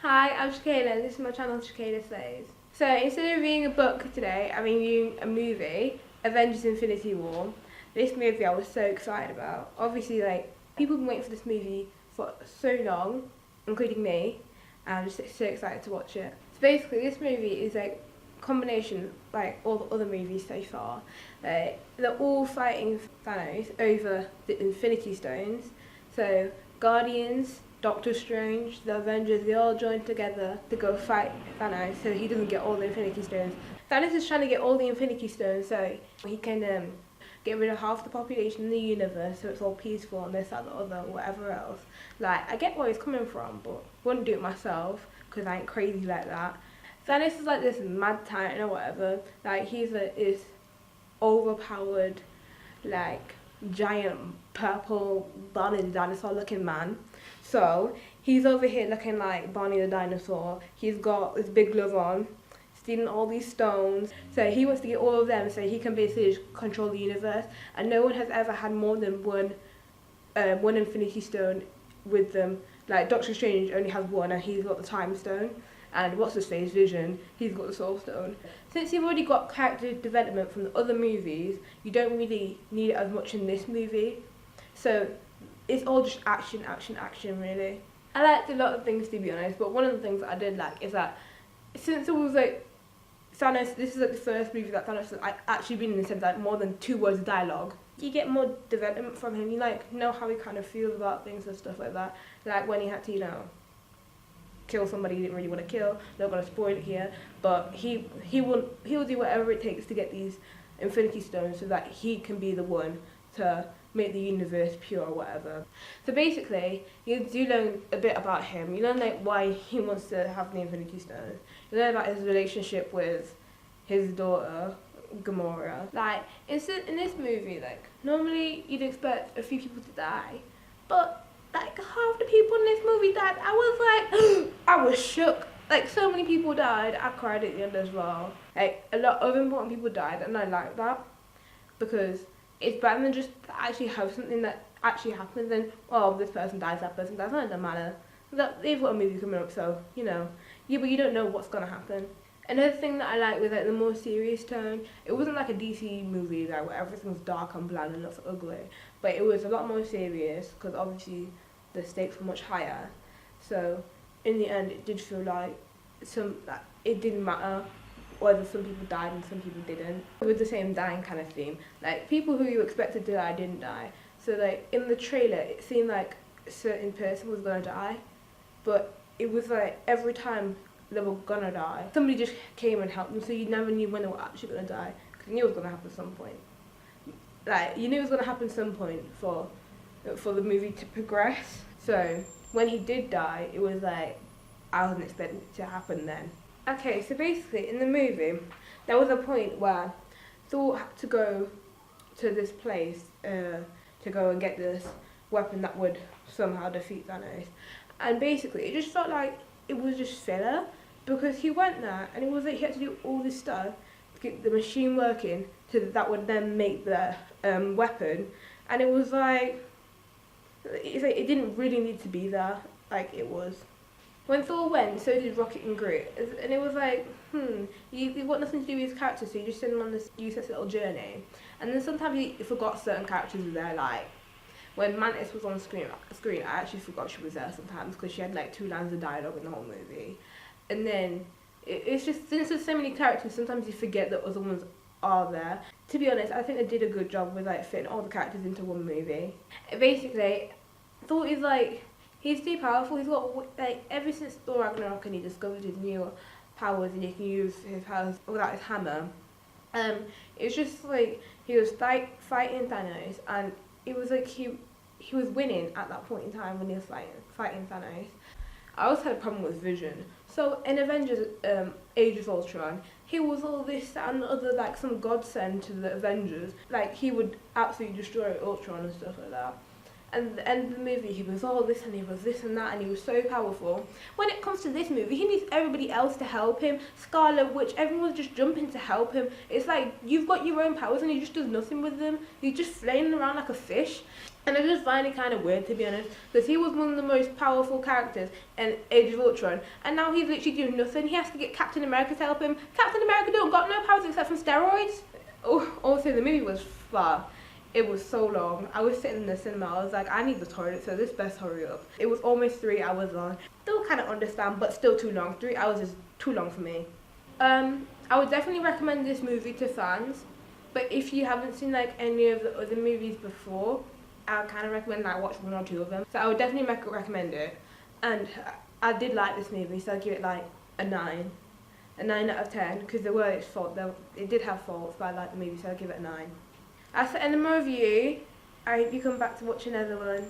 Hi, I'm Shakayla and this is my channel Shakayla Says. So instead of reading a book today, I'm reviewing a movie, Avengers Infinity War. This movie I was so excited about. Obviously, people have been waiting for this movie for so long, including me, and I'm just so excited to watch it. So basically this movie is like a combination like all the other movies so far. They're all fighting Thanos over the Infinity Stones. So Guardians, Doctor Strange, the Avengers, they all joined together to go fight Thanos so he doesn't get all the Infinity Stones. Thanos is trying to get all the Infinity Stones so he can get rid of half the population in the universe so it's all peaceful and this, that, the other, whatever else. Like, I get where he's coming from, but wouldn't do it myself because I ain't crazy like that. Thanos is like this mad titan or whatever. Like, he's this overpowered, like, giant purple Barney the Dinosaur looking man. So he's over here looking like Barney the Dinosaur. He's got this big glove on, stealing all these stones. So he wants to get all of them so he can basically control the universe. And no one has ever had more than one Infinity Stone with them. Like Doctor Strange only has one and he's got the Time Stone. And what's his face, Vision, he's got the Soul Stone. Since you've already got character development from the other movies, you don't really need it as much in this movie. So it's all just action, action, action, really. I liked a lot of things, to be honest, but one of the things that I did like is that since it was like Thanos, this is like the first movie that Thanos has actually been in the sense like more than 2 words of dialogue. You get more development from him. You like know how he kind of feels about things and stuff like that. Like when he had to, kill somebody he didn't really want to kill. Not gonna spoil it here, but he will do whatever it takes to get these Infinity Stones so that he can be the one to make the universe pure or whatever. So basically, you do learn a bit about him. You learn like why he wants to have the Infinity Stones. You learn about his relationship with his daughter, Gamora. Like in this movie, like normally you'd expect a few people to die, but like half the people in this movie died. I was like, I was shook. Like so many people died. I cried at the end as well. Like a lot of important people died, and I like that because it's better than just actually have something that actually happens and this person dies, that person dies. It doesn't matter. They've got a movie coming up, so but you don't know what's gonna happen. Another thing that I like was like the more serious tone. It wasn't like a DC movie like where everything's dark and bland and looks ugly, but it was a lot more serious because obviously the stakes were much higher. So in the end, it did feel like it didn't matter whether some people died and some people didn't. With the same dying kind of theme, like people who you expected to die didn't die. So like in the trailer, it seemed like a certain person was gonna die, but it was like every time they were gonna die, somebody just came and helped them, so you never knew when they were actually gonna die, because you knew it was gonna happen at some point. Like, you knew it was gonna happen at some point for the movie to progress. So, when he did die, it was like, I wasn't expecting it to happen then. Okay, so basically, in the movie, there was a point where Thor had to go to this place to go and get this weapon that would somehow defeat Thanos. And basically, it just felt like it was just filler, because he went there and it was like he had to do all this stuff to get the machine working that would then make the weapon, and it was like it didn't really need to be there like it was. When Thor went, so did Rocket and Groot, and it was like, you've got nothing to do with his character, so you just send him on this useless little journey. And then sometimes you forgot certain characters were there, like when Mantis was on screen, I actually forgot she was there sometimes because she had like 2 lines of dialogue in the whole movie. And then it's just, since there's so many characters, sometimes you forget that other ones are there. To be honest, I think they did a good job with like fitting all the characters into one movie. Basically, Thor is like, he's too powerful. He's got like, ever since Thor Ragnarok and he discovered his new powers and he can use his powers without his hammer. It's just like he was fighting Thanos, and it was like he was winning at that point in time when he was fighting Thanos. I also had a problem with Vision. So in Avengers Age of Ultron, he was all this and the other, like some godsend to the Avengers. Like he would absolutely destroy Ultron and stuff like that. And at the end of the movie, he was all this and he was this and that, and he was so powerful. When it comes to this movie, he needs everybody else to help him. Scarlet Witch, everyone's just jumping to help him. It's like, you've got your own powers and he just does nothing with them. He's just flailing around like a fish. And I just find it kind of weird, to be honest, because he was one of the most powerful characters in Age of Ultron, and now he's literally doing nothing. He has to get Captain America to help him. Captain America don't got no powers except from steroids. Oh, also, the movie was far. It was so long. I was sitting in the cinema. I was like, I need the toilet, so this best hurry up. It was almost 3 hours long. Still kind of understand, but still too long. 3 hours is too long for me. I would definitely recommend this movie to fans, but if you haven't seen like any of the other movies before, I kind of recommend like watch 1 or 2 of them. So I would definitely recommend it. And I did like this movie, so I'd give it like a 9. A 9 out of 10, because there were its faults. It did have faults, but I liked the movie, so I'd give it a 9. That's the end of my review. I hope you come back to watch another one.